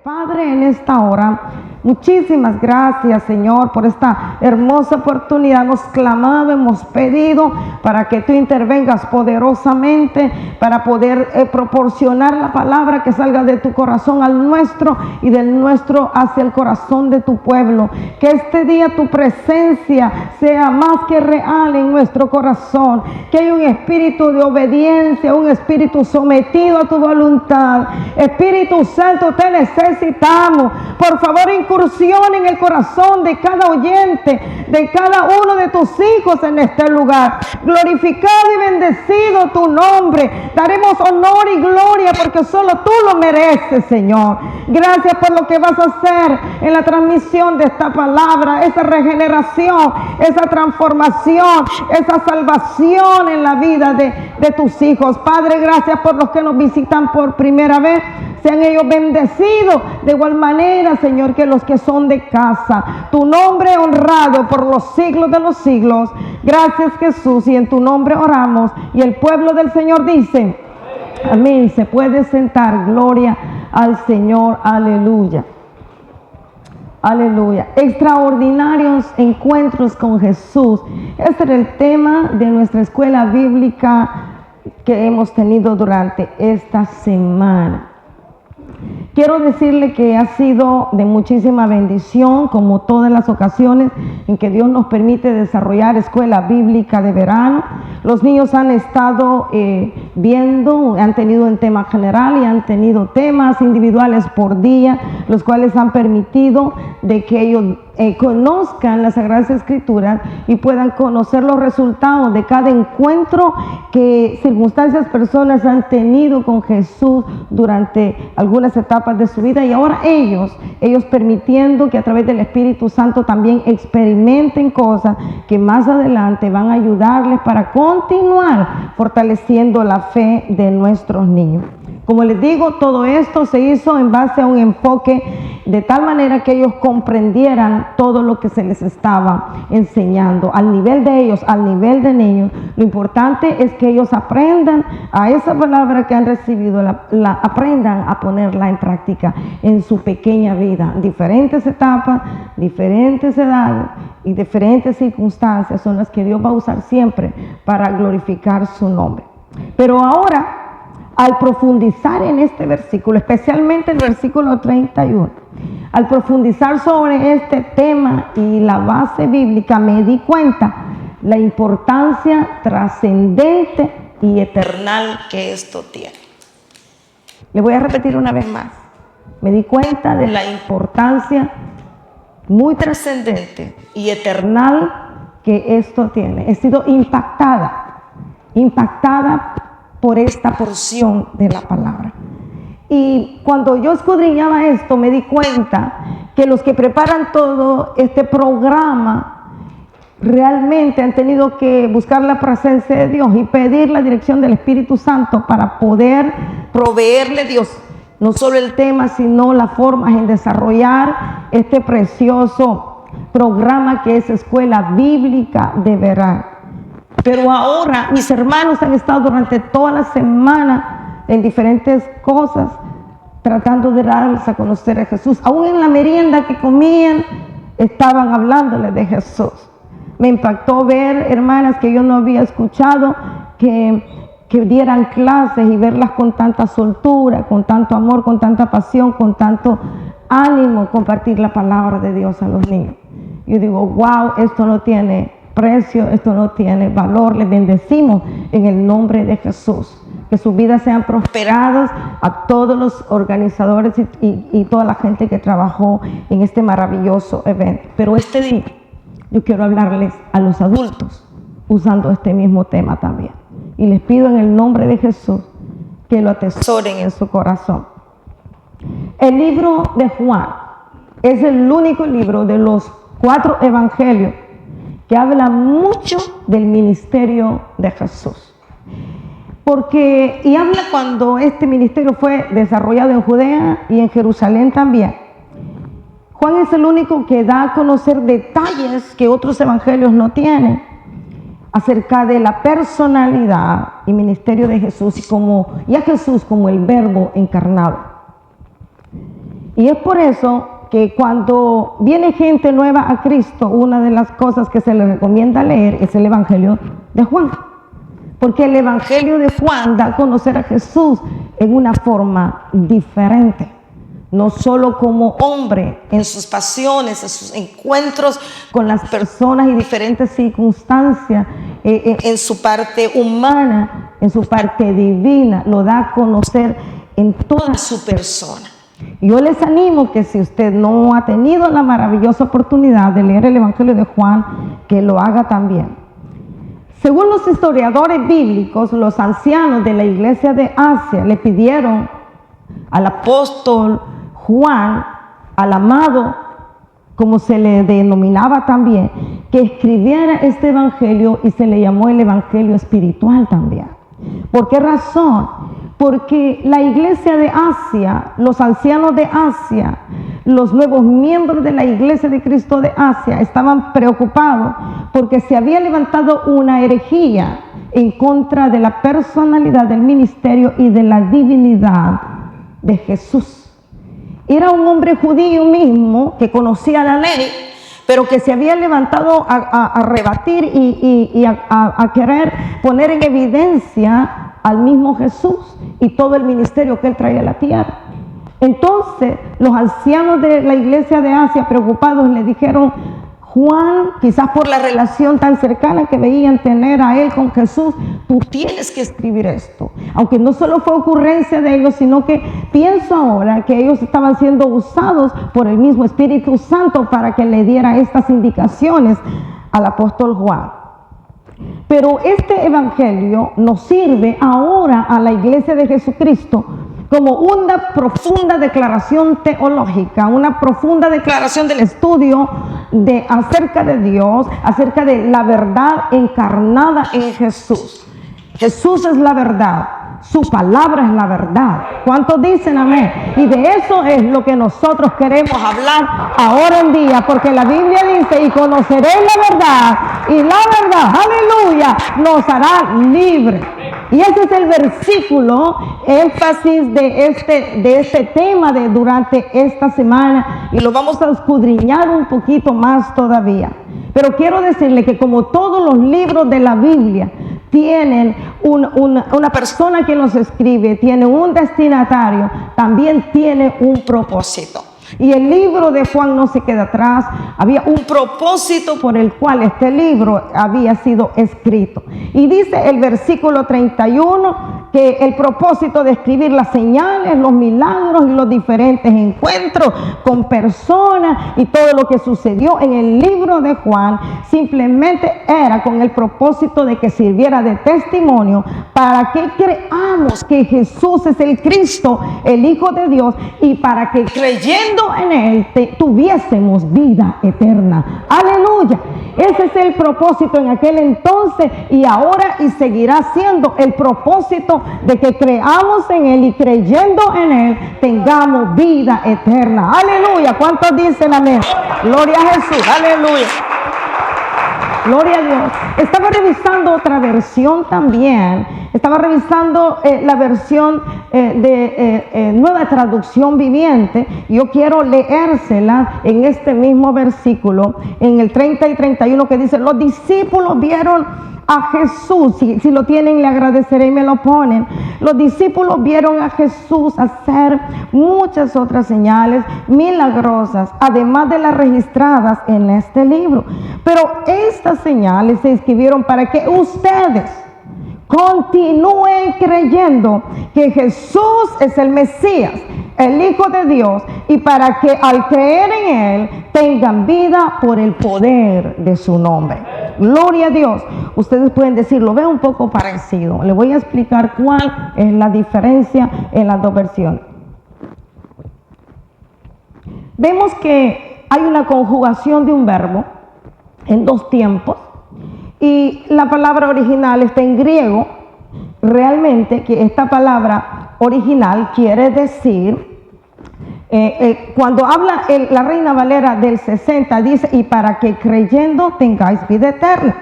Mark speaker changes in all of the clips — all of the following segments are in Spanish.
Speaker 1: Padre, en esta hora, muchísimas gracias, Señor, por esta hermosa oportunidad. Hemos clamado, hemos pedido para que tú intervengas poderosamente para poder proporcionar la palabra que salga de tu corazón al nuestro y del nuestro hacia el corazón de tu pueblo. Que este día tu presencia sea más que real en nuestro corazón, que haya un espíritu de obediencia, un espíritu sometido a tu voluntad. Espíritu Santo, te necesitamos. Por favor, incursiona en el corazón de cada oyente, de cada uno de tus hijos en este lugar. Glorificado y bendecido tu nombre. Daremos honor y gloria porque solo tú lo mereces, Señor. Gracias por lo que vas a hacer en la transmisión de esta palabra, esa regeneración, esa transformación, esa salvación en la vida de tus hijos. Padre, gracias por los que nos visitan por primera vez. Sean ellos bendecidos de igual manera, Señor, que los que son de casa. Tu nombre honrado por los siglos de los siglos. Gracias, Jesús, y en tu nombre oramos. Y el pueblo del Señor dice, amén. Se puede sentar. Gloria al Señor. Aleluya. Aleluya. Extraordinarios encuentros con Jesús. Este era el tema de nuestra escuela bíblica que hemos tenido durante esta semana. Quiero decirle que ha sido de muchísima bendición, como todas las ocasiones en que Dios nos permite desarrollar escuela bíblica de verano. Los niños han estado viendo, han tenido un tema general y han tenido temas individuales por día, los cuales han permitido de que ellos conozcan las Sagradas Escrituras y puedan conocer los resultados de cada encuentro que circunstancias, personas han tenido con Jesús durante algunas etapas de su vida, y ahora ellos permitiendo que a través del Espíritu Santo también experimenten cosas que más adelante van a ayudarles para continuar fortaleciendo la fe de nuestros niños. Como les digo, todo esto se hizo en base a un enfoque de tal manera que ellos comprendieran todo lo que se les estaba enseñando, al nivel de ellos, al nivel de niños. Lo importante es que ellos aprendan a esa palabra que han recibido, aprendan a ponerla en práctica en su pequeña vida. Diferentes etapas, diferentes edades y diferentes circunstancias son las que Dios va a usar siempre para glorificar su nombre. Pero ahora, al profundizar en este versículo, especialmente el versículo 31, al profundizar sobre este tema y la base bíblica, me di cuenta la importancia trascendente y eternal que esto tiene. Le voy a repetir una vez más. Me di cuenta de la importancia muy trascendente y eternal que esto tiene. He sido impactada por esta porción de la palabra. Y cuando yo escudriñaba esto, me di cuenta que los que preparan todo este programa realmente han tenido que buscar la presencia de Dios y pedir la dirección del Espíritu Santo para poder proveerle Dios no solo el tema, sino las formas en desarrollar este precioso programa que es Escuela Bíblica de Verano. Pero ahora mis hermanos han estado durante toda la semana en diferentes cosas tratando de darles a conocer a Jesús. Aún en la merienda que comían estaban hablándoles de Jesús. Me impactó ver hermanas que yo no había escuchado que dieran clases y verlas con tanta soltura, con tanto amor, con tanta pasión, con tanto ánimo compartir la palabra de Dios a los niños. Yo digo, wow, esto no tiene precio, esto no tiene valor. Les bendecimos en el nombre de Jesús. Que sus vidas sean prosperadas, a todos los organizadores y toda la gente que trabajó en este maravilloso evento. Pero este día yo quiero hablarles a los adultos usando este mismo tema también. Y les pido en el nombre de Jesús que lo atesoren en su corazón. El libro de Juan es el único libro de los 4 evangelios que habla mucho del ministerio de Jesús. Y habla cuando este ministerio fue desarrollado en Judea y en Jerusalén también. Juan es el único que da a conocer detalles que otros evangelios no tienen acerca de la personalidad y ministerio de Jesús y a Jesús como el Verbo encarnado. Y es por eso que cuando viene gente nueva a Cristo, una de las cosas que se le recomienda leer es el Evangelio de Juan. Porque el Evangelio de Juan da a conocer a Jesús en una forma diferente. No solo como hombre, en sus pasiones, en sus encuentros con las personas y diferentes circunstancias, en su parte humana, en su parte divina, lo da a conocer en toda su persona. Yo les animo que si usted no ha tenido la maravillosa oportunidad de leer el Evangelio de Juan, que lo haga también. Según los historiadores bíblicos, los ancianos de la iglesia de Asia le pidieron al apóstol Juan, al amado, como se le denominaba también, que escribiera este evangelio, y se le llamó el evangelio espiritual también. ¿Por qué razón? Porque la iglesia de Asia, los ancianos de Asia, los nuevos miembros de la iglesia de Cristo de Asia estaban preocupados porque se había levantado una herejía en contra de la personalidad del ministerio y de la divinidad de Jesús. Era un hombre judío mismo que conocía la ley, pero que se había levantado a rebatir y a querer poner en evidencia al mismo Jesús y todo el ministerio que él traía a la tierra. Entonces los ancianos de la iglesia de Asia, preocupados, le dijeron: Juan, quizás por la relación tan cercana que veían tener a él con Jesús, tú tienes que escribir esto. Aunque no solo fue ocurrencia de ellos, sino que pienso ahora que ellos estaban siendo usados por el mismo Espíritu Santo para que le diera estas indicaciones al apóstol Juan. Pero este evangelio nos sirve ahora a la iglesia de Jesucristo como una profunda declaración teológica, una profunda declaración del estudio acerca de Dios, acerca de la verdad encarnada en Jesús. Jesús es la verdad, su palabra es la verdad. ¿Cuántos dicen amén? Y de eso es lo que nosotros queremos hablar ahora en día, porque la Biblia dice: y conoceréis la verdad, y la verdad, aleluya, nos hará libres. Y ese es el versículo énfasis de este tema durante esta semana, y lo vamos a escudriñar un poquito más todavía. Pero quiero decirle que como todos los libros de la Biblia tienen una persona que los escribe, tiene un destinatario, también tiene un propósito. Y el libro de Juan no se queda atrás. Había un propósito por el cual este libro había sido escrito. Y dice el versículo 31 que el propósito de escribir las señales, los milagros y los diferentes encuentros con personas y todo lo que sucedió en el libro de Juan simplemente era con el propósito de que sirviera de testimonio para que creamos que Jesús es el Cristo, el Hijo de Dios, y para que creyendo en él tuviésemos vida eterna. Aleluya. Ese es el propósito en aquel entonces, y ahora y seguirá siendo el propósito de que creamos en él, y creyendo en él tengamos vida eterna. Aleluya. ¿Cuántos dicen amén? Gloria a Jesús. Aleluya. Gloria a Dios. Estaba revisando otra versión también. Estaba revisando la versión de Nueva Traducción Viviente. Yo quiero leérsela en este mismo versículo, en el 30 y 31, que dice: los discípulos vieron a Jesús. Si lo tienen, le agradeceré y me lo ponen. Los discípulos vieron a Jesús hacer muchas otras señales milagrosas, además de las registradas en este libro. Pero estas señales se escribieron para que ustedes continúen creyendo que Jesús es el Mesías, el Hijo de Dios, y para que al creer en él tengan vida por el poder de su nombre. Gloria a Dios. Ustedes pueden decir, lo veo un poco parecido. Le voy a explicar cuál es la diferencia en las dos versiones. Vemos que hay una conjugación de un verbo en dos tiempos, y la palabra original está en griego. Realmente que esta palabra original quiere decir, cuando habla la Reina Valera del 60, dice: y para que creyendo tengáis vida eterna.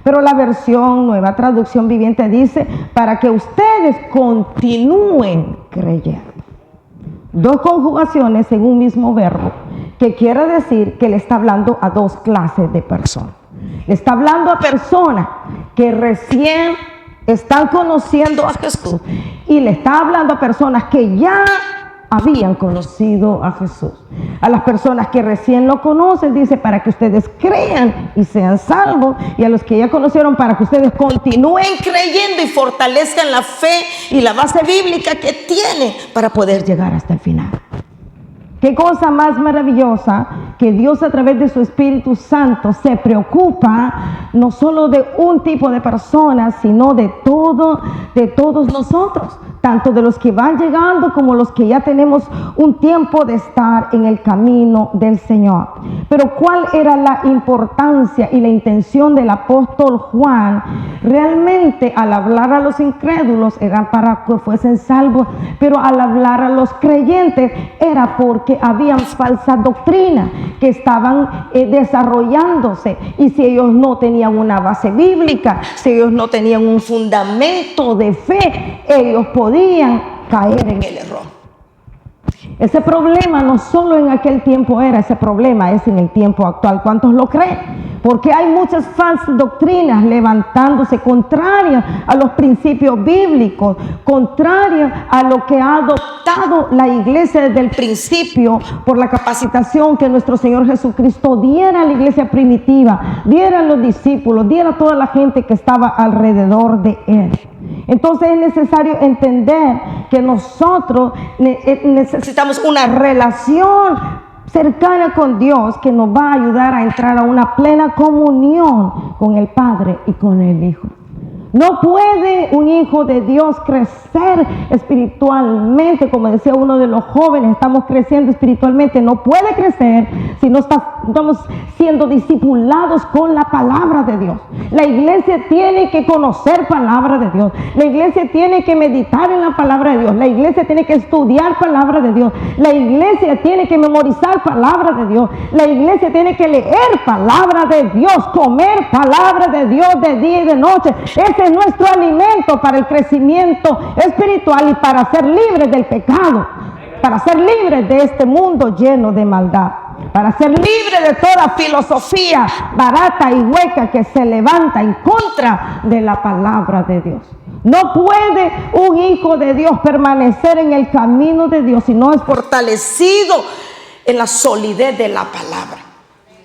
Speaker 1: Pero la versión Nueva Traducción Viviente dice: para que ustedes continúen creyendo. Dos conjugaciones en un mismo verbo, que quiere decir que le está hablando a dos clases de personas. Le está hablando a personas que recién están conociendo a Jesús, y le está hablando a personas que ya habían conocido a Jesús. A las personas que recién lo conocen, dice, para que ustedes crean y sean salvos, y a los que ya conocieron, para que ustedes continúen creyendo y fortalezcan la fe y la base bíblica que tienen para poder llegar hasta el final. Qué cosa más maravillosa que Dios, a través de su Espíritu Santo, se preocupa no solo de un tipo de personas, sino de todos nosotros, tanto de los que van llegando como los que ya tenemos un tiempo de estar en el camino del Señor. Pero ¿cuál era la importancia y la intención del apóstol Juan? Realmente, al hablar a los incrédulos era para que fuesen salvos, pero al hablar a los creyentes era porque habían falsas doctrinas que estaban desarrollándose, y si ellos no tenían una base bíblica, si ellos no tenían un fundamento de fe, ellos podían caer en el error. Ese problema no solo en aquel tiempo era, ese problema es en el tiempo actual. ¿Cuántos lo creen? Porque hay muchas falsas doctrinas levantándose contrarias a los principios bíblicos, contrarias a lo que ha adoptado la iglesia desde el principio, por la capacitación que nuestro Señor Jesucristo diera a la iglesia primitiva, diera a los discípulos, diera a toda la gente que estaba alrededor de Él. Entonces es necesario entender que nosotros necesitamos una relación cercana con Dios, que nos va a ayudar a entrar a una plena comunión con el Padre y con el Hijo. No puede un hijo de Dios crecer espiritualmente, como decía uno de los jóvenes, estamos creciendo espiritualmente. No puede crecer si no estamos siendo discipulados con la palabra de Dios. La iglesia tiene que conocer palabra de Dios. La iglesia tiene que meditar en la palabra de Dios. La iglesia tiene que estudiar palabra de Dios. La iglesia tiene que memorizar palabra de Dios. La iglesia tiene que leer palabra de Dios, comer palabra de Dios de día y de noche. Ese es nuestro alimento para el crecimiento espiritual y para ser libres del pecado, para ser libres de este mundo lleno de maldad, para ser libres de toda filosofía barata y hueca que se levanta en contra de la palabra de Dios. No puede un hijo de Dios permanecer en el camino de Dios si no es fortalecido en la solidez de la palabra.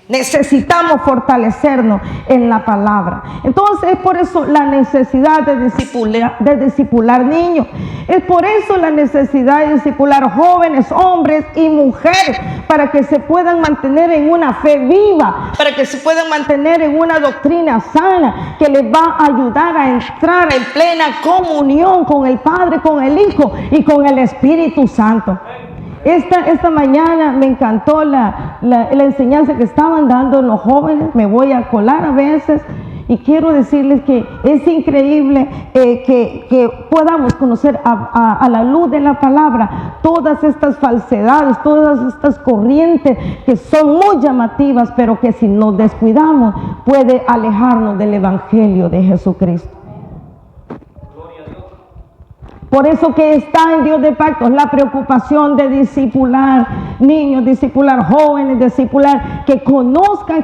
Speaker 1: Necesitamos fortalecernos en la palabra. Entonces es por eso la necesidad de discipular niños. Es por eso la necesidad de discipular jóvenes, hombres y mujeres, para que se puedan mantener en una fe viva, para que se puedan mantener en una doctrina sana, que les va a ayudar a entrar en plena comunión con el Padre, con el Hijo y con el Espíritu Santo. Esta mañana me encantó la enseñanza que estaban dando los jóvenes. Me voy a colar a veces y quiero decirles que es increíble que podamos conocer a la luz de la palabra todas estas falsedades, todas estas corrientes que son muy llamativas, pero que si nos descuidamos puede alejarnos del Evangelio de Jesucristo. Por eso que está en Dios de pactos la preocupación de discipular niños, discipular jóvenes, discipular, que conozcan.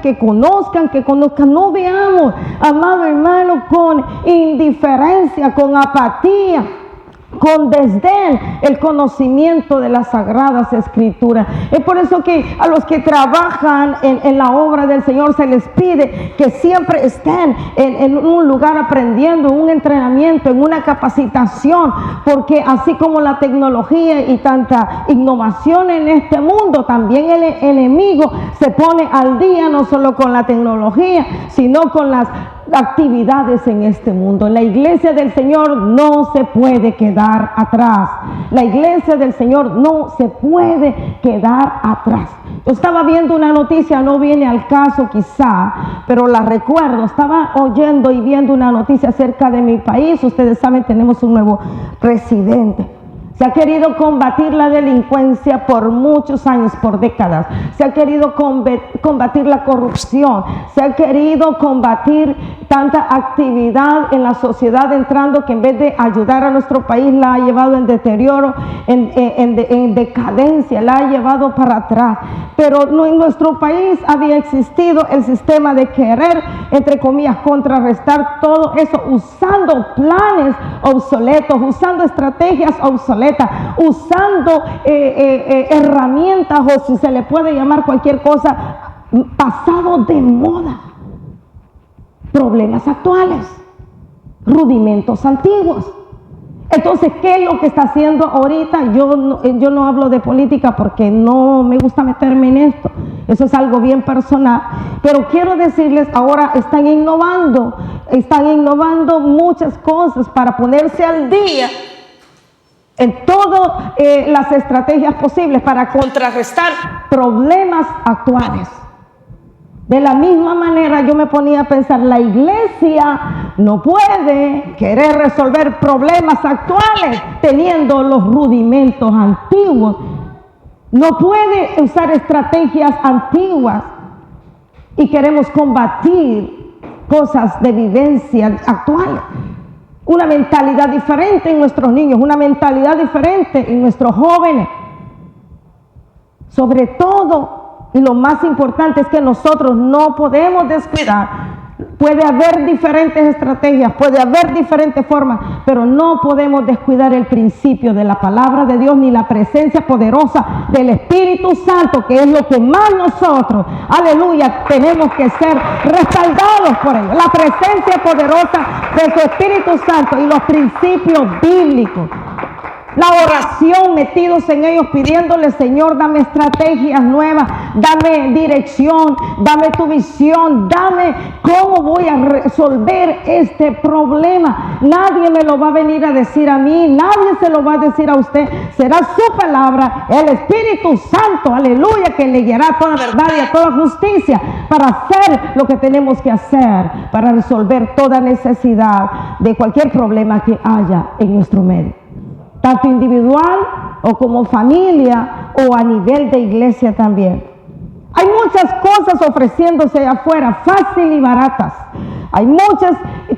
Speaker 1: No veamos, amado hermano, con indiferencia, con apatía, con desdén el conocimiento de las Sagradas Escrituras. Es por eso que a los que trabajan en la obra del Señor se les pide que siempre estén en un lugar aprendiendo, en un entrenamiento, en una capacitación, porque así como la tecnología y tanta innovación en este mundo, también el enemigo se pone al día no solo con la tecnología, sino con las actividades en este mundo. La iglesia del Señor no se puede quedar atrás. La iglesia del Señor no se puede quedar atrás. Yo estaba viendo una noticia, no viene al caso quizá, pero la recuerdo. Estaba oyendo y viendo una noticia acerca de mi país. Ustedes saben, tenemos un nuevo presidente. Se ha querido combatir la delincuencia por muchos años, por décadas. Se ha querido combatir la corrupción. Se ha querido combatir tanta actividad en la sociedad entrando que en vez de ayudar a nuestro país la ha llevado en deterioro, en decadencia, la ha llevado para atrás. Pero no, en nuestro país había existido el sistema de querer, entre comillas, contrarrestar todo eso usando planes obsoletos, usando estrategias obsoletas, usando herramientas, o si se le puede llamar cualquier cosa, pasado de moda. Problemas actuales, rudimentos antiguos. Entonces, ¿qué es lo que está haciendo ahorita? Yo no hablo de política porque no me gusta meterme en esto. Eso es algo bien personal. Pero quiero decirles, ahora están innovando muchas cosas para ponerse al día en todas las estrategias posibles para contrarrestar problemas actuales. De la misma manera yo me ponía a pensar, la iglesia no puede querer resolver problemas actuales teniendo los rudimentos antiguos. No puede usar estrategias antiguas y queremos combatir cosas de vivencia actuales. Una mentalidad diferente en nuestros niños, una mentalidad diferente en nuestros jóvenes. Sobre todo, y lo más importante es que nosotros no podemos descuidar. Puede haber diferentes estrategias, puede haber diferentes formas, pero no podemos descuidar el principio de la palabra de Dios ni la presencia poderosa del Espíritu Santo, que es lo que más nosotros, aleluya, tenemos que ser respaldados por él. La presencia poderosa de su Espíritu Santo y los principios bíblicos. La oración, metidos en ellos, pidiéndole, Señor, dame estrategias nuevas, dame dirección, dame tu visión, dame cómo voy a resolver este problema. Nadie me lo va a venir a decir a mí, nadie se lo va a decir a usted. Será su palabra, el Espíritu Santo, aleluya, que le guiará a toda verdad y a toda justicia para hacer lo que tenemos que hacer, para resolver toda necesidad de cualquier problema que haya en nuestro medio, tanto individual o como familia o a nivel de iglesia también. Hay muchas cosas ofreciéndose afuera, fácil y baratas. Hay muchas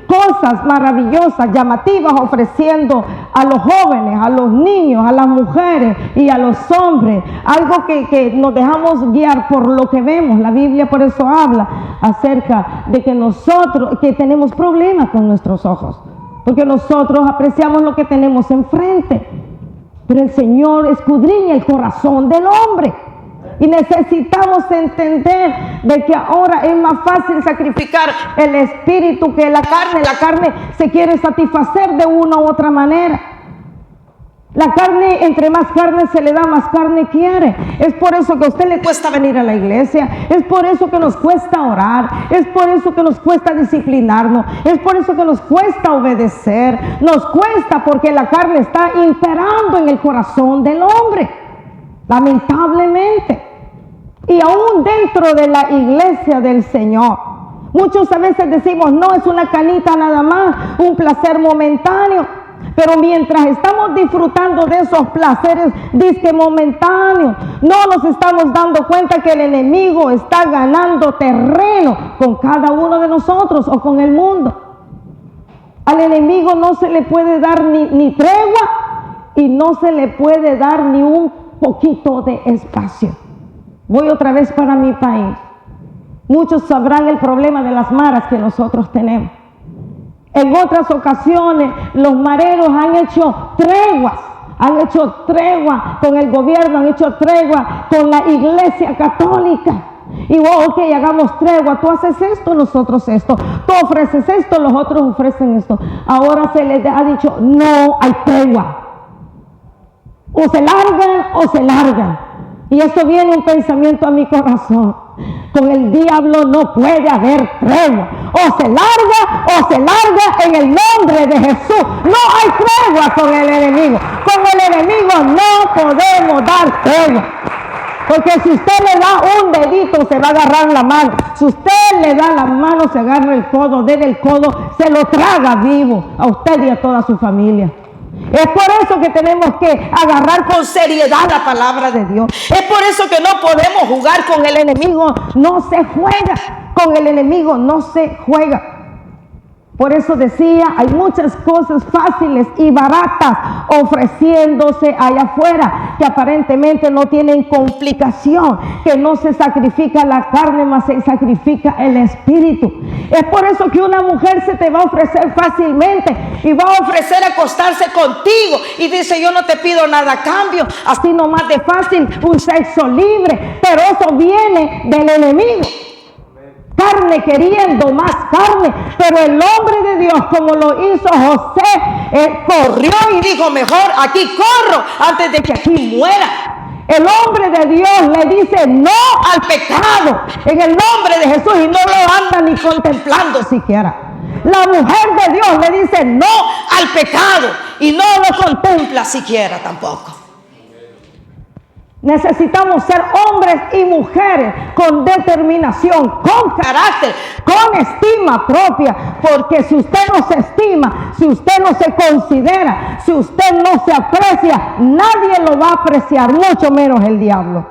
Speaker 1: cosas maravillosas, llamativas, ofreciendo a los jóvenes, a los niños, a las mujeres y a los hombres. Algo que nos dejamos guiar por lo que vemos. La Biblia por eso habla acerca de que nosotros, que tenemos problemas con nuestros ojos, porque nosotros apreciamos lo que tenemos enfrente. Pero el Señor escudriña el corazón del hombre. Y necesitamos entender de que ahora es más fácil sacrificar el espíritu que la carne. La carne se quiere satisfacer de una u otra manera. La carne, entre más carne se le da, más carne quiere. Es por eso que a usted le cuesta venir a la iglesia. Es por eso que nos cuesta orar. Es por eso que nos cuesta disciplinarnos. Es por eso que nos cuesta obedecer. Nos cuesta porque la carne está imperando en el corazón del hombre. Lamentablemente. Y aún dentro de la iglesia del Señor, muchos a veces decimos, no, es una canita nada más, un placer momentáneo. Pero mientras estamos disfrutando de esos placeres disque momentáneos, no nos estamos dando cuenta que el enemigo está ganando terreno con cada uno de nosotros o con el mundo. Al enemigo no se le puede dar ni tregua y no se le puede dar ni un poquito de espacio. Voy otra vez para mi país. Muchos sabrán el problema de las maras que nosotros tenemos. En otras ocasiones los mareros han hecho tregua con el gobierno, han hecho tregua con la iglesia católica. Y ok, hagamos tregua, tú haces esto, nosotros esto, tú ofreces esto, los otros ofrecen esto. Ahora se les ha dicho, no hay tregua. O se largan o se largan. Y eso viene un pensamiento a mi corazón. Con el diablo no puede haber tregua. O se larga en el nombre de Jesús. No hay tregua con el enemigo. Con el enemigo no podemos dar tregua. Porque si usted le da un dedito, se va a agarrar la mano. Si usted le da la mano, se agarra el codo, desde el codo, se lo traga vivo a usted y a toda su familia. Es por eso que tenemos que agarrar con seriedad la palabra de Dios. Es por eso que no podemos jugar con el enemigo. No se juega. Con el enemigo no se juega. Por eso decía, hay muchas cosas fáciles y baratas ofreciéndose allá afuera, que aparentemente no tienen complicación, que no se sacrifica la carne, más se sacrifica el espíritu. Es por eso que una mujer se te va a ofrecer fácilmente y va a ofrecer acostarse contigo y dice, yo no te pido nada a cambio, así nomás de fácil, un sexo libre, pero eso viene del enemigo. Carne queriendo más carne, pero el hombre de Dios, como lo hizo José, corrió y dijo, mejor aquí corro antes de que aquí muera. El hombre de Dios le dice no al pecado en el nombre de Jesús y no lo anda ni contemplando siquiera. La mujer de Dios le dice no al pecado y no lo contempla siquiera tampoco. Necesitamos ser hombres y mujeres con determinación, con carácter, con estima propia, porque si usted no se estima, si usted no se considera, si usted no se aprecia, nadie lo va a apreciar, mucho menos el diablo.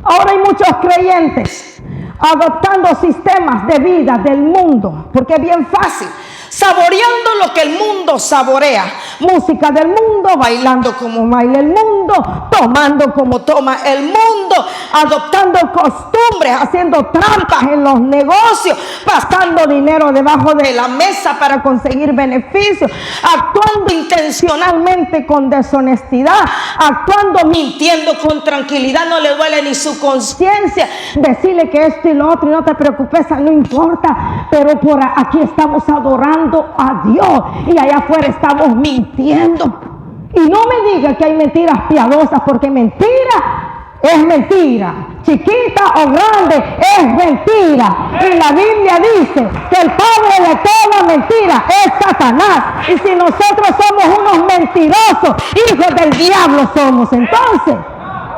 Speaker 1: Ahora hay muchos creyentes adoptando sistemas de vida del mundo, porque es bien fácil. Saboreando lo que el mundo saborea, música del mundo, bailando como baila el mundo, tomando como toma el mundo, adoptando costumbres, haciendo trampas en los negocios, pasando dinero debajo de la mesa para conseguir beneficios, actuando intencionalmente con deshonestidad, actuando mintiendo con tranquilidad, no le duele ni su conciencia, decirle que esto y lo otro y no te preocupes, no importa, pero por aquí estamos adorando a Dios y allá afuera estamos mintiendo. Y no me diga que hay mentiras piadosas, porque mentira es mentira, chiquita o grande es mentira, y la Biblia dice que el padre de toda mentira es Satanás, y si nosotros somos unos mentirosos, hijos del diablo somos. Entonces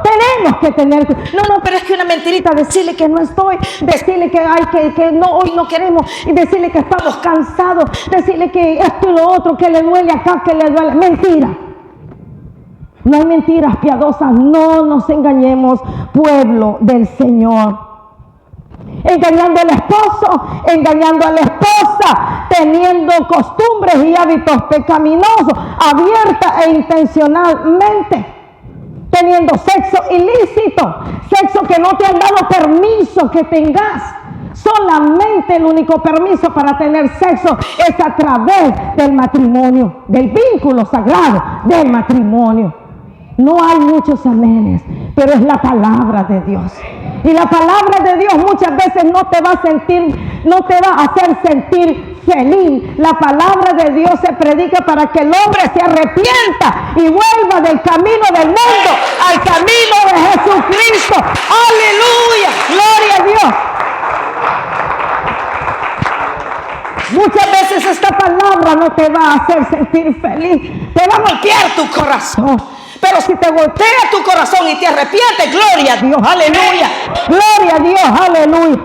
Speaker 1: tenemos que tener, no, pero es que una mentirita, decirle que no estoy, decirle que hay que no, hoy no queremos, y decirle que estamos cansados, decirle que esto y lo otro, que le duele acá, que le duele, mentira. No hay mentiras piadosas, no nos engañemos, pueblo del Señor. Engañando al esposo, engañando a la esposa, teniendo costumbres y hábitos pecaminosos, abierta e intencionalmente. Teniendo sexo ilícito, sexo que no te han dado permiso que tengas. Solamente el único permiso para tener sexo es a través del matrimonio, del vínculo sagrado del matrimonio. No hay muchos amenes, pero es la palabra de Dios. Y la palabra de Dios muchas veces no te va a hacer sentir feliz. La palabra de Dios se predica para que el hombre se arrepienta y vuelva del camino del mundo al camino de Jesucristo. ¡Aleluya! ¡Gloria a Dios! Muchas veces esta palabra no te va a hacer sentir feliz, te va a golpear tu corazón. Pero si te golpea tu corazón y te arrepientes, gloria a Dios, aleluya, gloria a Dios, aleluya.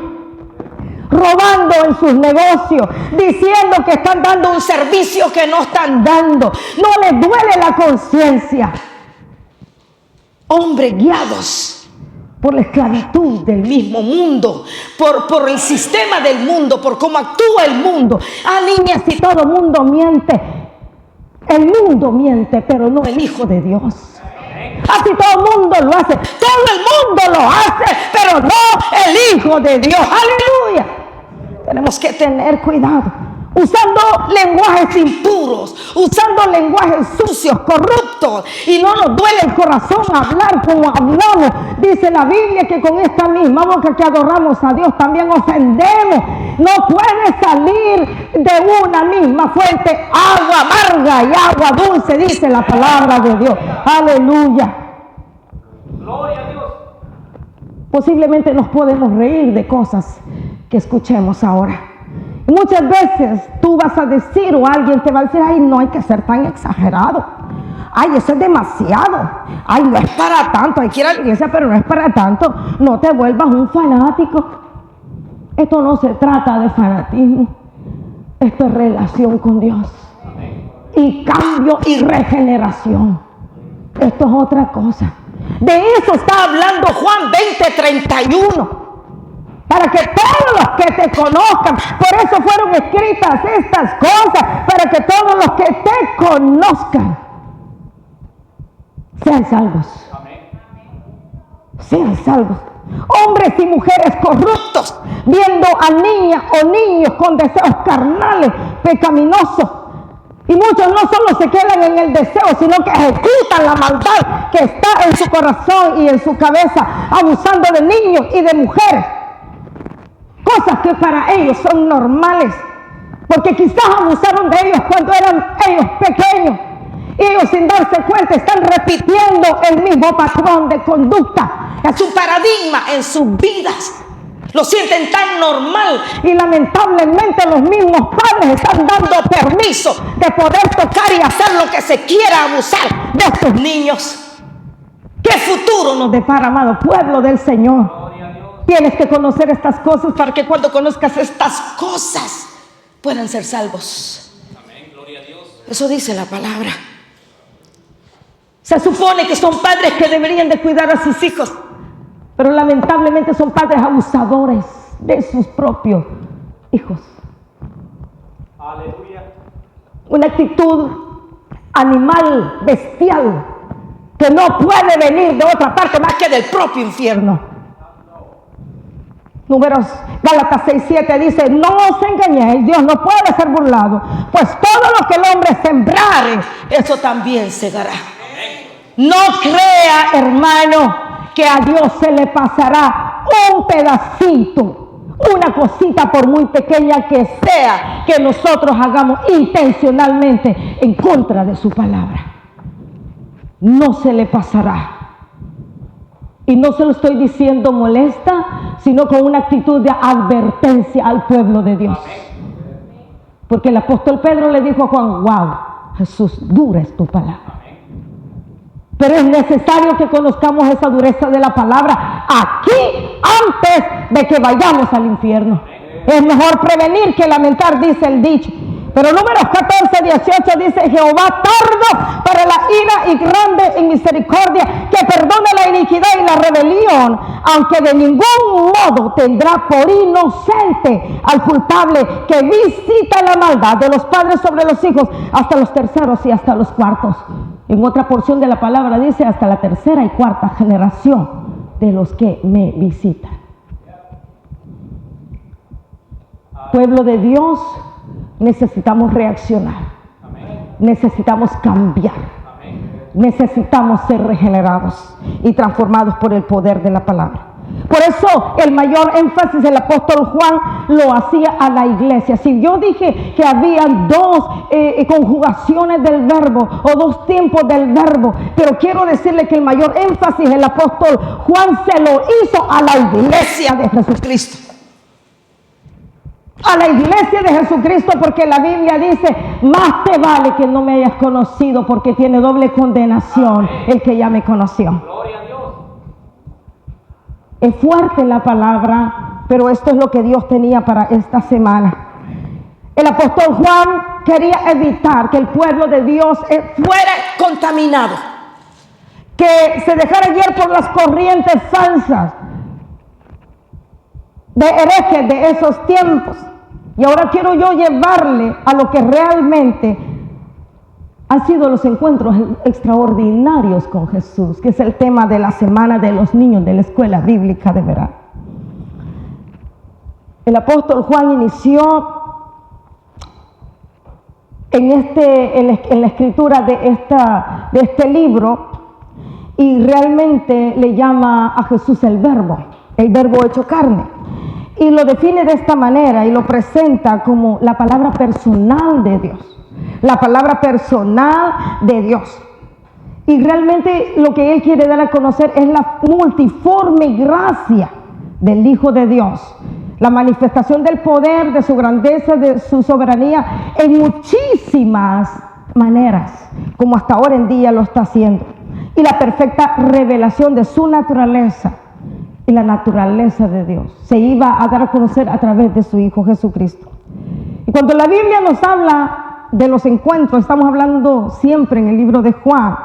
Speaker 1: Robando en sus negocios, diciendo que están dando un servicio que no están dando, no les duele la conciencia. Hombres guiados por la esclavitud del mismo mundo, por el sistema del mundo, por cómo actúa el mundo. Ah, niñas, si todo el mundo miente, el mundo miente, pero no el Hijo de Dios. Así todo el mundo lo hace, todo el mundo lo hace, pero no el Hijo de Dios. ¡Aleluya! Tenemos que tener cuidado, usando lenguajes impuros, usando lenguajes sucios, corruptos, y no nos duele el corazón hablar como hablamos. Dice la Biblia que con esta misma boca que adoramos a Dios también ofendemos. No puede salir de una misma fuente agua amarga y agua dulce, dice la palabra de Dios. Aleluya. Gloria a Dios. Posiblemente nos podemos reír de cosas que escuchemos ahora. Muchas veces tú vas a decir, o alguien te va a decir, ay, no hay que ser tan exagerado. Ay, eso es demasiado. Ay, no es para tanto. Hay que ir a la iglesia, pero no es para tanto. No te vuelvas un fanático. Esto no se trata de fanatismo. Esto es relación con Dios. Y cambio y regeneración. Esto es otra cosa. De eso está hablando Juan 20:31. Para que todos los que te conozcan, por eso fueron escritas estas cosas, para que todos los que te conozcan sean salvos. Sean salvos. Hombres y mujeres corruptos, viendo a niñas o niños con deseos carnales, pecaminosos. Y muchos no solo se quedan en el deseo, sino que ejecutan la maldad que está en su corazón y en su cabeza, abusando de niños y de mujeres. Cosas que para ellos son normales, porque quizás abusaron de ellos cuando eran ellos pequeños. Y ellos, sin darse cuenta, están repitiendo el mismo patrón de conducta. Es un paradigma en sus vidas. Lo sienten tan normal y lamentablemente los mismos padres están dando permiso de poder tocar y hacer lo que se quiera, abusar de estos niños. ¿Qué futuro nos depara, amado pueblo del Señor? Tienes que conocer estas cosas para que cuando conozcas estas cosas puedan ser salvos. Amén, gloria a Dios. Eso dice la palabra. Se supone que son padres que deberían de cuidar a sus hijos, pero lamentablemente son padres abusadores de sus propios hijos. Aleluya. Una actitud animal, bestial, que no puede venir de otra parte más que del propio infierno. Números, Gálatas 6:7 dice: no os engañéis, Dios no puede ser burlado, pues todo lo que el hombre sembrare, eso también segará. No crea, hermano, que a Dios se le pasará un pedacito, una cosita por muy pequeña que sea, que nosotros hagamos intencionalmente en contra de su palabra. No se le pasará. Y no se lo estoy diciendo molesta, sino con una actitud de advertencia al pueblo de Dios. Porque el apóstol Pedro le dijo a Juan: wow, Jesús, dura es tu palabra. Pero es necesario que conozcamos esa dureza de la palabra aquí antes de que vayamos al infierno. Es mejor prevenir que lamentar, dice el dicho. Pero Números 14:18 dice: Jehová tardo para la ira y grande en misericordia, que perdone la iniquidad y la rebelión, aunque de ningún modo tendrá por inocente al culpable, que visita la maldad de los padres sobre los hijos hasta los terceros y hasta los cuartos. En otra porción de la palabra dice: hasta la tercera y cuarta generación de los que me visitan. Pueblo de Dios, necesitamos reaccionar. Necesitamos cambiar. Necesitamos ser regenerados y transformados por el poder de la palabra. Por eso el mayor énfasis del apóstol Juan lo hacía a la iglesia. Si yo dije que había dos conjugaciones del verbo o dos tiempos del verbo, pero quiero decirle que el mayor énfasis el apóstol Juan se lo hizo a la iglesia de Jesucristo. A la iglesia de Jesucristo, porque la Biblia dice: más te vale que no me hayas conocido, porque tiene doble condenación el que ya me conoció. Gloria a Dios. Es fuerte la palabra, pero esto es lo que Dios tenía para esta semana. El apóstol Juan quería evitar que el pueblo de Dios fuera contaminado, que se dejara guiar por las corrientes falsas de herejes de esos tiempos. Y ahora quiero yo llevarle a lo que realmente han sido los encuentros extraordinarios con Jesús, que es el tema de la semana de los niños de la escuela bíblica de verano. El apóstol Juan inició en la escritura de este libro, y realmente le llama a Jesús el verbo hecho carne. Y lo define de esta manera y lo presenta como la palabra personal de Dios. La palabra personal de Dios. Y realmente lo que Él quiere dar a conocer es la multiforme gracia del Hijo de Dios. La manifestación del poder, de su grandeza, de su soberanía en muchísimas maneras, como hasta ahora en día lo está haciendo. Y la perfecta revelación de su naturaleza. Y la naturaleza de Dios se iba a dar a conocer a través de su Hijo Jesucristo. Y Y cuando la Biblia nos habla de los encuentros, estamos hablando siempre en el libro de Juan,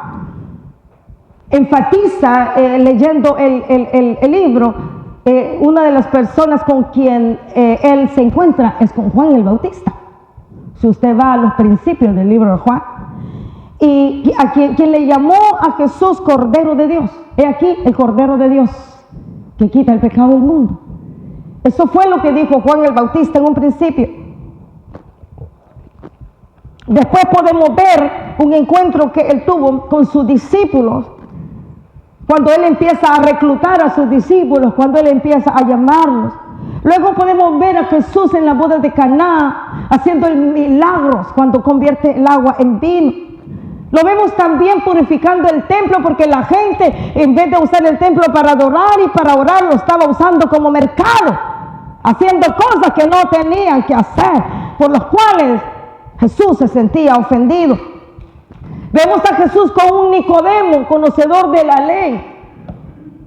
Speaker 1: enfatiza leyendo el libro, una de las personas con quien él se encuentra es con Juan el Bautista. Si usted va a los principios del libro de Juan, y a quien le llamó a Jesús Cordero de Dios. He aquí el Cordero de Dios que quita el pecado del mundo. Eso fue lo que dijo Juan el Bautista en un principio. Después podemos ver un encuentro que él tuvo con sus discípulos, cuando él empieza a reclutar a sus discípulos, cuando él empieza a llamarlos. Luego podemos ver a Jesús en la boda de Caná haciendo milagros cuando convierte el agua en vino. Lo vemos también purificando el templo, porque la gente, en vez de usar el templo para adorar y para orar, lo estaba usando como mercado, haciendo cosas que no tenían que hacer, por los cuales Jesús se sentía ofendido. Vemos a Jesús con un Nicodemo, conocedor de la ley.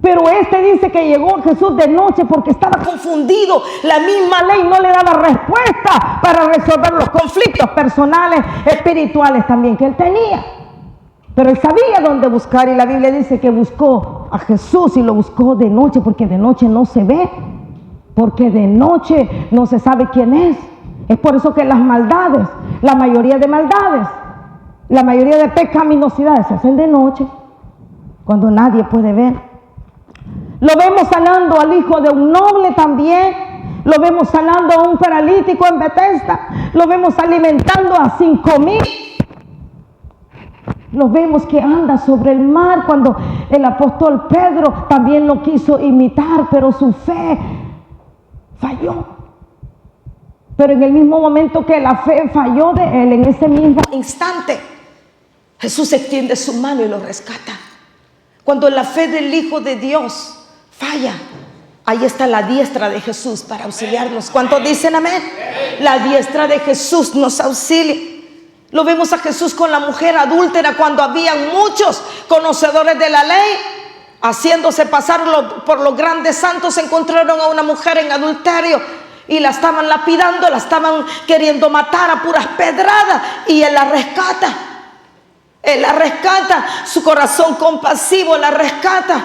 Speaker 1: Pero este dice que llegó Jesús de noche porque estaba confundido. La misma ley no le daba respuesta para resolver los conflictos personales, espirituales también que él tenía. Pero él sabía dónde buscar, y la Biblia dice que buscó a Jesús y lo buscó de noche, porque de noche no se ve, porque de noche no se sabe quién es. Es por eso que las maldades, la mayoría de maldades, la mayoría de pecaminosidades se hacen de noche, cuando nadie puede ver. Lo vemos sanando al hijo de un noble también. Lo vemos sanando a un paralítico en Betesda. Lo vemos alimentando a 5,000. Lo vemos que anda sobre el mar cuando el apóstol Pedro también lo quiso imitar, pero su fe falló. Pero en el mismo momento que la fe falló de él, en ese mismo instante, Jesús extiende su mano y lo rescata. Cuando la fe del Hijo de Dios falla, ahí está la diestra de Jesús para auxiliarnos. ¿Cuántos dicen amén? La diestra de Jesús nos auxilia. Lo vemos a Jesús con la mujer adúltera, cuando habían muchos conocedores de la ley haciéndose pasar por los grandes santos. Encontraron a una mujer en adulterio y la estaban lapidando, la estaban queriendo matar a puras pedradas, y él la rescata. Él la rescata, su corazón compasivo la rescata,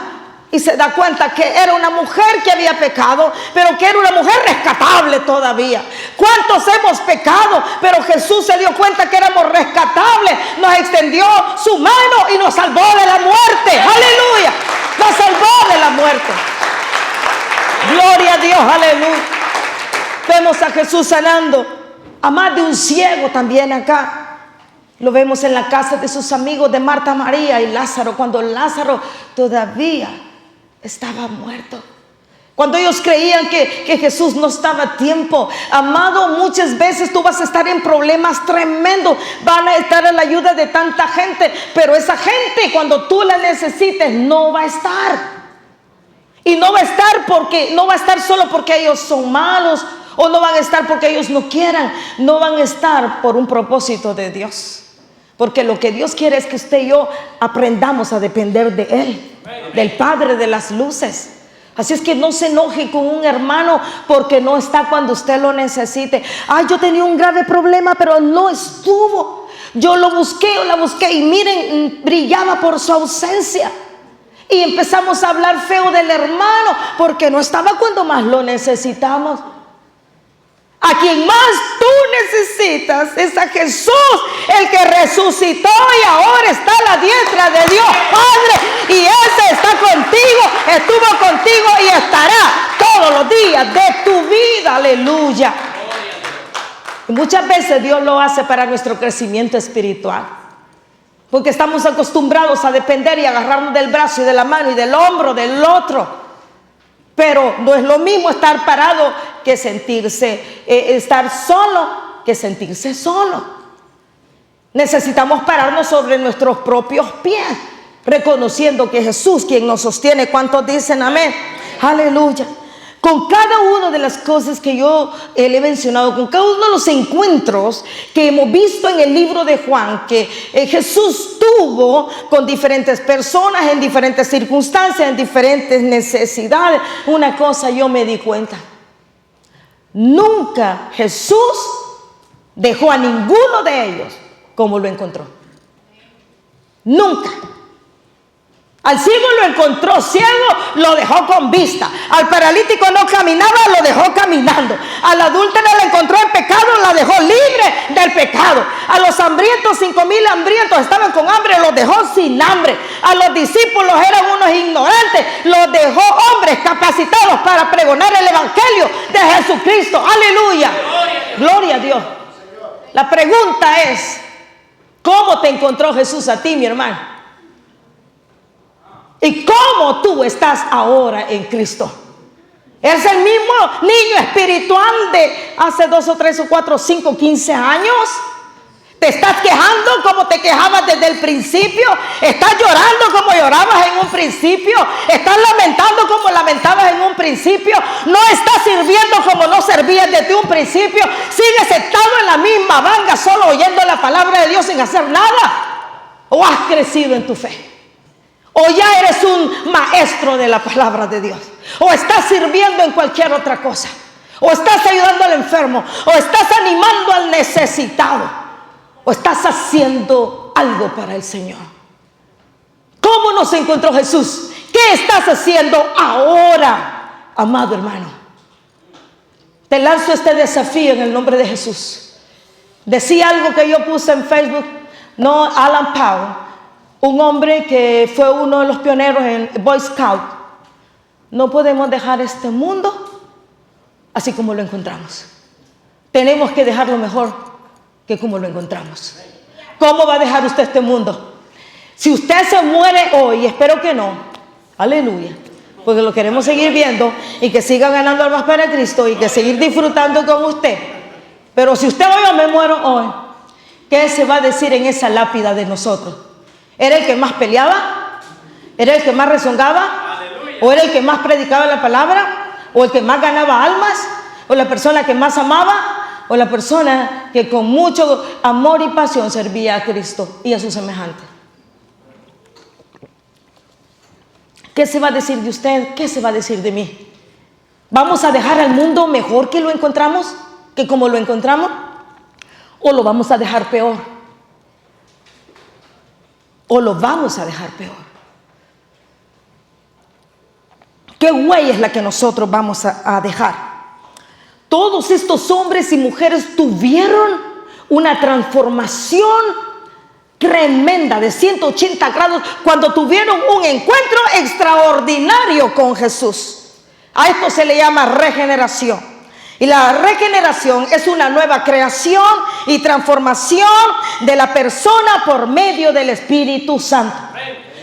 Speaker 1: y se da cuenta que era una mujer que había pecado, pero que era una mujer rescatable todavía. ¿Cuántos hemos pecado? Pero Jesús se dio cuenta que éramos rescatables, nos extendió su mano y nos salvó de la muerte. ¡Aleluya! Nos salvó de la muerte. Gloria a Dios, aleluya. Vemos a Jesús sanando a más de un ciego también acá. Lo vemos en la casa de sus amigos, de Marta, María y Lázaro, cuando Lázaro todavía estaba muerto. Cuando ellos creían que Jesús no estaba a tiempo. Amado, muchas veces tú vas a estar en problemas tremendos, van a estar en la ayuda de tanta gente, pero esa gente, cuando tú la necesites, no va a estar. Y no va a estar solo porque ellos son malos, o no van a estar porque ellos no quieran. No van a estar por un propósito de Dios. Porque lo que Dios quiere es que usted y yo aprendamos a depender de Él, del Padre de las luces. Así es que no se enoje con un hermano porque no está cuando usted lo necesite. Ay, yo tenía un grave problema, pero no estuvo. Yo lo busqué, o la busqué, y miren, brillaba por su ausencia. Y empezamos a hablar feo del hermano porque no estaba cuando más lo necesitamos. A quien más tú necesitas es a Jesús, el que resucitó y ahora está a la diestra de Dios Padre. Y ese está contigo, estuvo contigo y estará todos los días de tu vida. Aleluya. Y muchas veces Dios lo hace para nuestro crecimiento espiritual, porque estamos acostumbrados a depender y agarrarnos del brazo y de la mano y del hombro del otro. Pero no es lo mismo estar parado que estar solo que sentirse solo. Necesitamos pararnos sobre nuestros propios pies, reconociendo que Jesús quien nos sostiene. ¿Cuántos dicen amén? Aleluya. Con cada una de las cosas que yo le he mencionado, con cada uno de los encuentros que hemos visto en el libro de Juan, que Jesús tuvo con diferentes personas, en diferentes circunstancias, en diferentes necesidades, una cosa yo me di cuenta: nunca Jesús
Speaker 2: dejó a ninguno de ellos como lo encontró. Nunca. Al ciego lo encontró ciego, lo dejó con vista. Al paralítico no caminaba, lo dejó caminando. A la adúltera la encontró en pecado, la dejó libre del pecado. A los hambrientos, 5,000 hambrientos estaban con hambre, los dejó sin hambre. A los discípulos eran unos ignorantes, los dejó hombres capacitados para pregonar el evangelio de Jesucristo. Aleluya. Gloria a Dios. La pregunta es, ¿cómo te encontró Jesús a ti, mi hermano? ¿Y cómo tú estás ahora en Cristo? ¿Es el mismo niño espiritual de hace 2 o 3 o 4 o 5, 15 años? ¿Te estás quejando como te quejabas desde el principio? ¿Estás llorando como llorabas en un principio? ¿Estás lamentando como lamentabas en un principio? ¿No estás sirviendo como no servías desde un principio? ¿Sigues sentado en la misma banca solo oyendo la palabra de Dios sin hacer nada? ¿O has crecido en tu fe? ¿O ya eres un maestro de la palabra de Dios? ¿O estás sirviendo en cualquier otra cosa? ¿O estás ayudando al enfermo? ¿O estás animando al necesitado? ¿O estás haciendo algo para el Señor? ¿Cómo nos encontró Jesús? ¿Qué estás haciendo ahora, amado hermano? Te lanzo este desafío en el nombre de Jesús. Decía algo que yo puse en Facebook, no Alan Powell, un hombre que fue uno de los pioneros en Boy Scout. No podemos dejar este mundo así como lo encontramos. Tenemos que dejarlo mejor que como lo encontramos. ¿Cómo va a dejar usted este mundo? Si usted se muere hoy, espero que no, aleluya, porque lo queremos seguir viendo y que siga ganando almas para Cristo y que seguir disfrutando con usted. Pero si usted hoy o me muero hoy, ¿qué se va a decir en esa lápida de nosotros? ¿Era el que más peleaba? ¿Era el que más rezongaba? ¿O era el que más predicaba la palabra? ¿O el que más ganaba almas? ¿O la persona que más amaba? ¿O la persona que con mucho amor y pasión servía a Cristo y a sus semejantes? ¿Qué se va a decir de usted? ¿Qué se va a decir de mí? ¿Vamos a dejar al mundo mejor que lo encontramos? ¿Que como lo encontramos? ¿O lo vamos a dejar peor? ¿O lo vamos a dejar peor? ¿Qué huella es la que nosotros vamos a dejar? Todos estos hombres y mujeres tuvieron una transformación tremenda de 180 grados cuando tuvieron un encuentro extraordinario con Jesús. A esto se le llama regeneración. Y la regeneración es una nueva creación y transformación de la persona por medio del Espíritu Santo.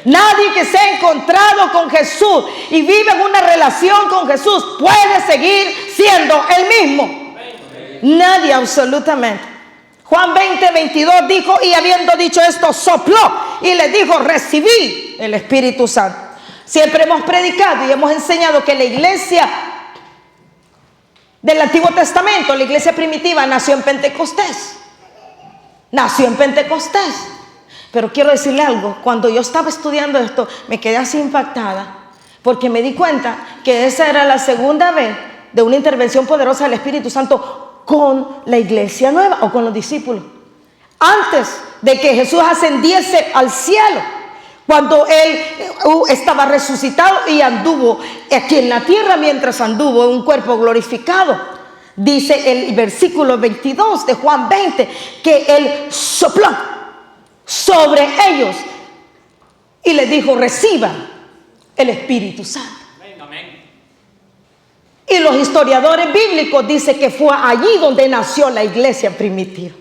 Speaker 2: Nadie que se ha encontrado con Jesús y vive en una relación con Jesús puede seguir siendo el mismo. Nadie, absolutamente. Juan 20:22 dijo, y habiendo dicho esto, sopló y le dijo, recibí el Espíritu Santo. Siempre hemos predicado y hemos enseñado que la iglesia del Antiguo Testamento, la iglesia primitiva, nació en Pentecostés. Nació en Pentecostés. Pero quiero decirle algo, cuando yo estaba estudiando esto, me quedé así impactada, porque me di cuenta que esa era la segunda vez de una intervención poderosa del Espíritu Santo con la iglesia nueva o con los discípulos. Antes de que Jesús ascendiese al cielo, cuando Él estaba resucitado y anduvo aquí en la tierra mientras anduvo en un cuerpo glorificado. Dice el versículo 22 de Juan 20 que Él sopló sobre ellos y les dijo, reciban el Espíritu Santo. Y los historiadores bíblicos dicen que fue allí donde nació la iglesia primitiva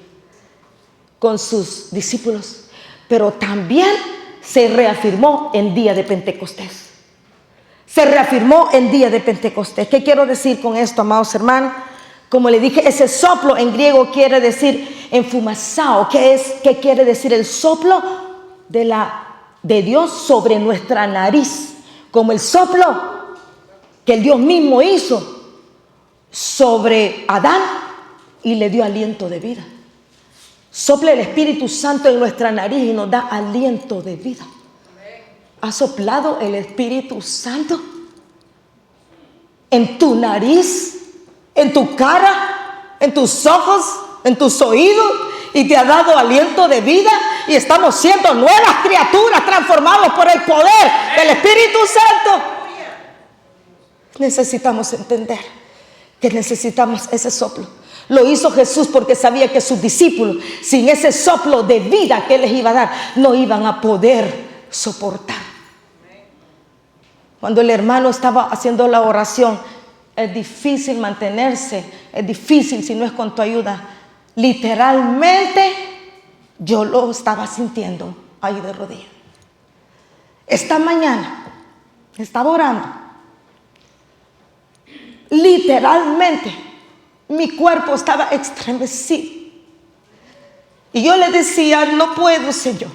Speaker 2: con sus discípulos, pero también se reafirmó en día de Pentecostés. Se reafirmó en día de Pentecostés. ¿Qué quiero decir con esto, amados hermanos? Como le dije, ese soplo en griego quiere decir enfumazao. ¿Qué quiere decir el soplo de Dios sobre nuestra nariz? Como el soplo que el Dios mismo hizo sobre Adán y le dio aliento de vida. Sopla el Espíritu Santo en nuestra nariz y nos da aliento de vida. ¿Ha soplado el Espíritu Santo en tu nariz, en tu cara, en tus ojos, en tus oídos y te ha dado aliento de vida y estamos siendo nuevas criaturas transformados por el poder del Espíritu Santo. Necesitamos entender que necesitamos ese soplo. Lo hizo Jesús porque sabía que sus discípulos, sin ese soplo de vida que les iba a dar, no iban a poder soportar. Cuando el hermano estaba haciendo la oración, es difícil mantenerse, es difícil si no es con tu ayuda. Literalmente yo lo estaba sintiendo ahí de rodillas. Esta mañana estaba orando. Literalmente mi cuerpo estaba estremecido. Y yo le decía, no puedo, Señor.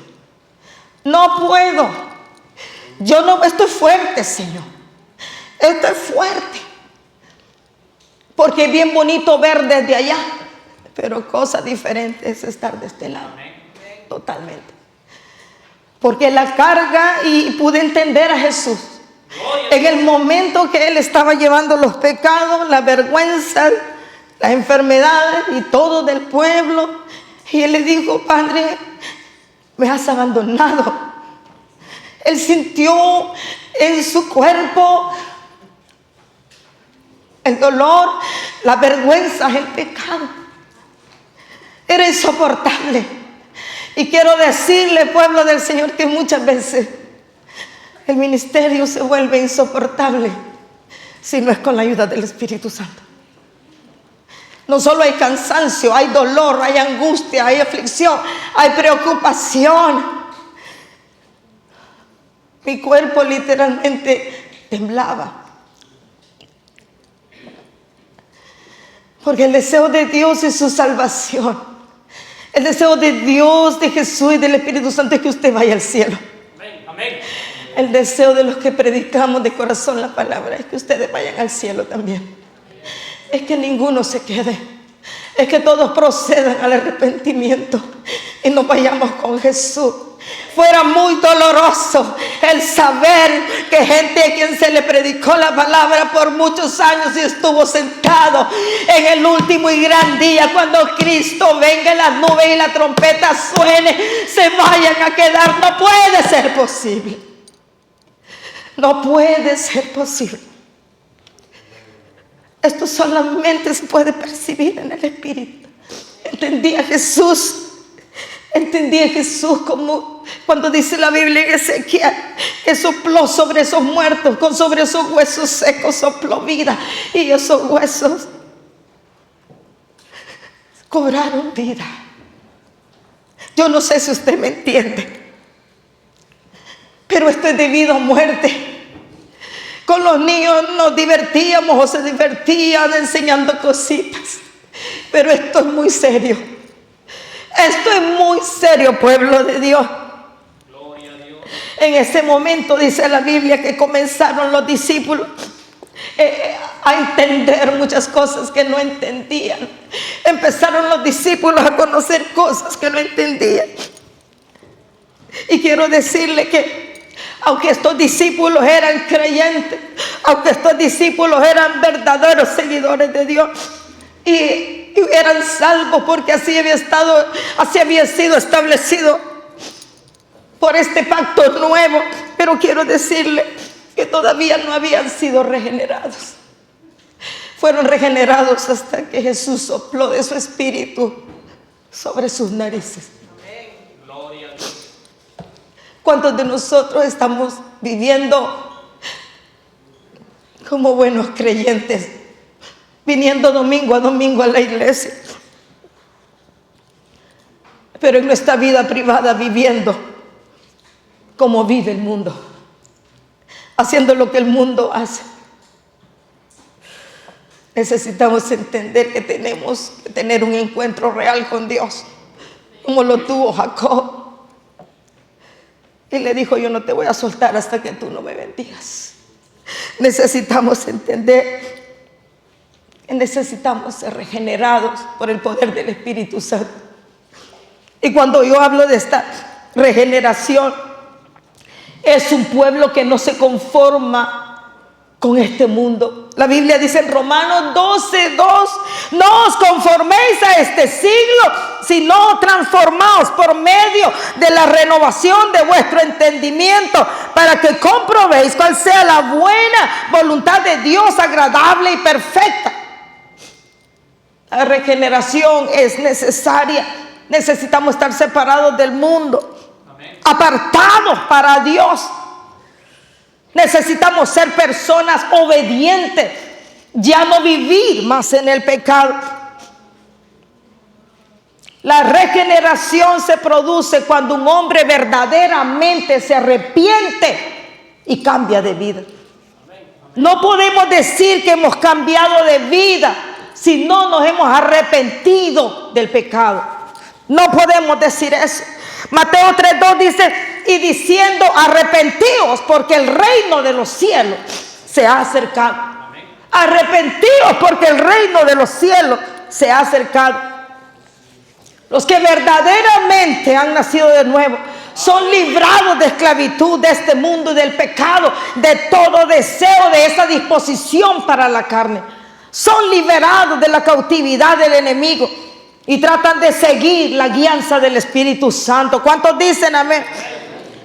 Speaker 2: No puedo. Yo no, esto es fuerte, Señor. Esto es fuerte. Porque es bien bonito ver desde allá, pero cosa diferente es estar de este lado. Totalmente. Porque la carga, y pude entender a Jesús en el momento que Él estaba llevando los pecados, la vergüenza, las enfermedades y todo del pueblo. Y Él le dijo, Padre, me has abandonado. Él sintió en su cuerpo el dolor, la vergüenza, el pecado. Era insoportable. Y quiero decirle, pueblo del Señor, que muchas veces el ministerio se vuelve insoportable si no es con la ayuda del Espíritu Santo. No solo hay cansancio, hay dolor, hay angustia, hay aflicción, hay preocupación. Mi cuerpo literalmente temblaba. Porque el deseo de Dios es su salvación. El deseo de Dios, de Jesús y del Espíritu Santo es que usted vaya al cielo. Amén. El deseo de los que predicamos de corazón la palabra es que ustedes vayan al cielo también. Es que ninguno se quede. Es que todos procedan al arrepentimiento y nos vayamos con Jesús. Fuera muy doloroso el saber que gente a quien se le predicó la palabra por muchos años y estuvo sentado en el último y gran día, cuando Cristo venga en las nubes y la trompeta suene, se vayan a quedar. No puede ser posible. No puede ser posible. Esto solamente se puede percibir en el Espíritu. Entendí a Jesús como cuando dice la Biblia en Ezequiel que sopló sobre esos muertos, sobre esos huesos secos sopló vida, y esos huesos cobraron vida. Yo no sé si usted me entiende, pero esto es debido a muerte. Con los niños nos divertíamos o se divertían enseñando cositas, pero esto es muy serio. Esto es muy serio, pueblo de Dios. Gloria a Dios. En ese momento dice la Biblia que comenzaron los discípulos a entender muchas cosas que no entendían. Empezaron los discípulos a conocer cosas que no entendían. Y quiero decirle que aunque estos discípulos eran creyentes, aunque estos discípulos eran verdaderos seguidores de Dios y eran salvos, porque así había sido establecido por este pacto nuevo, pero quiero decirle que todavía no habían sido regenerados. Fueron regenerados hasta que Jesús sopló de su espíritu sobre sus narices. Gloria a Dios. ¿Cuántos de nosotros estamos viviendo como buenos creyentes, viniendo domingo a domingo a la iglesia, pero en nuestra vida privada viviendo como vive el mundo, haciendo lo que el mundo hace? Necesitamos entender que tenemos que tener un encuentro real con Dios, como lo tuvo Jacob. Y le dijo, yo no te voy a soltar hasta que tú no me bendigas. Necesitamos entender que necesitamos ser regenerados por el poder del Espíritu Santo. Y cuando yo hablo de esta regeneración, es un pueblo que no se conforma con este mundo. La Biblia dice en Romanos 12:2, no os conforméis a este siglo, sino transformaos por medio de la renovación de vuestro entendimiento, para que comprobéis cuál sea la buena voluntad de Dios, agradable y perfecta. La regeneración es necesaria. Necesitamos estar separados del mundo, apartados para Dios. Necesitamos ser personas obedientes, ya no vivir más en el pecado. La regeneración se produce cuando un hombre verdaderamente se arrepiente y cambia de vida. No podemos decir que hemos cambiado de vida si no nos hemos arrepentido del pecado. No podemos decir eso. Mateo 3:2 dice, y diciendo, arrepentíos porque el reino de los cielos se ha acercado. Arrepentíos porque el reino de los cielos se ha acercado. Los que verdaderamente han nacido de nuevo son librados de esclavitud de este mundo y del pecado, de todo deseo, de esa disposición para la carne. Son liberados de la cautividad del enemigo y tratan de seguir la guianza del Espíritu Santo. ¿Cuántos dicen amén?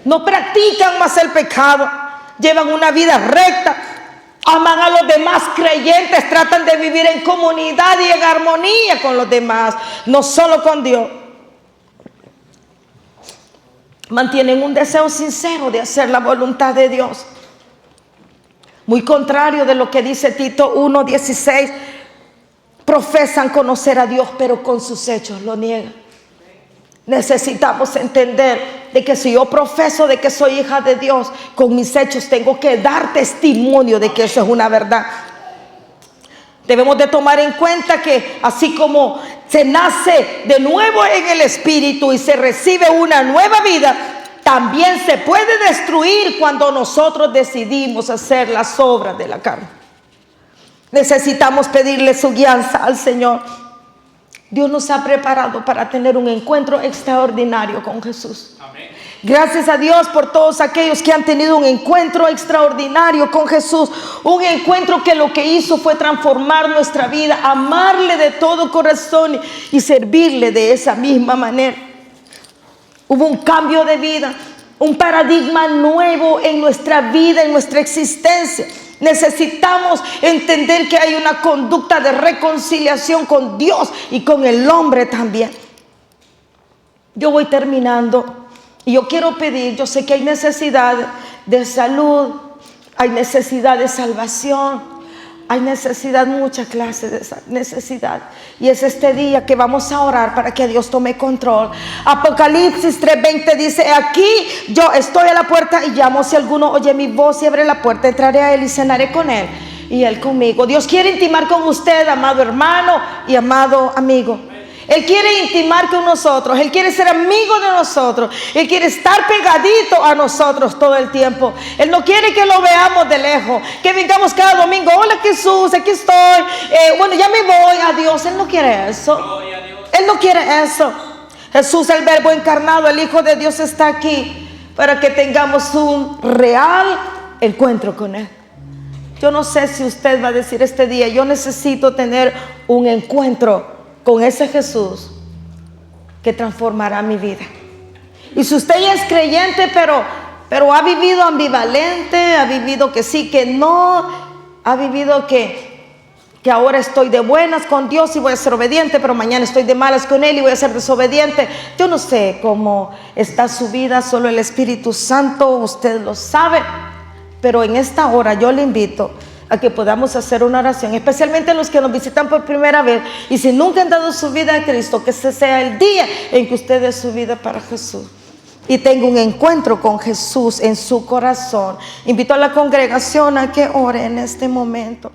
Speaker 2: No practican más el pecado, llevan una vida recta, aman a los demás creyentes, tratan de vivir en comunidad y en armonía con los demás, no solo con Dios. Mantienen un deseo sincero de hacer la voluntad de Dios. Muy contrario de lo que dice Tito 1:16. Profesan conocer a Dios, pero con sus hechos lo niegan. Necesitamos entender de que si yo profeso de que soy hija de Dios, con mis hechos tengo que dar testimonio de que eso es una verdad. Debemos de tomar en cuenta que así como se nace de nuevo en el Espíritu y se recibe una nueva vida, también se puede destruir cuando nosotros decidimos hacer las obras de la carne. Necesitamos pedirle su guianza al Señor. Dios nos ha preparado para tener un encuentro extraordinario con Jesús. Amén. Gracias a Dios por todos aquellos que han tenido un encuentro extraordinario con Jesús. Un encuentro que lo que hizo fue transformar nuestra vida, amarle de todo corazón y servirle de esa misma manera. Hubo un cambio de vida, un paradigma nuevo en nuestra vida, en nuestra existencia. Necesitamos entender que hay una conducta de reconciliación con Dios y con el hombre también. Yo voy terminando y yo quiero pedir, yo sé que hay necesidad de salud, hay necesidad de salvación, hay necesidad, mucha clase de necesidad. Y es este día que vamos a orar para que Dios tome control. Apocalipsis 3:20 dice, aquí yo estoy a la puerta y llamo. Si alguno oye mi voz y abre la puerta, entraré a él y cenaré con él y él conmigo. Dios quiere intimar con usted, amado hermano y amado amigo. Él quiere intimar con nosotros, Él quiere ser amigo de nosotros, Él quiere estar pegadito a nosotros todo el tiempo. Él no quiere que lo veamos de lejos, que vengamos cada domingo, hola Jesús, aquí estoy, bueno ya me voy, adiós. Él no quiere eso, Él no quiere eso. Jesús, el Verbo encarnado, el Hijo de Dios, está aquí para que tengamos un real encuentro con Él. Yo no sé si usted va a decir este día, yo necesito tener un encuentro con ese Jesús que transformará mi vida. Y si usted ya es creyente, pero ha vivido ambivalente, ha vivido que sí, que no, ha vivido que ahora estoy de buenas con Dios y voy a ser obediente, pero mañana estoy de malas con Él y voy a ser desobediente. Yo no sé cómo está su vida, solo el Espíritu Santo, usted lo sabe. Pero en esta hora yo le invito a que podamos hacer una oración, especialmente los que nos visitan por primera vez. Y si nunca han dado su vida a Cristo, que ese sea el día en que usted dé su vida para Jesús y tenga un encuentro con Jesús en su corazón. Invito a la congregación a que ore en este momento.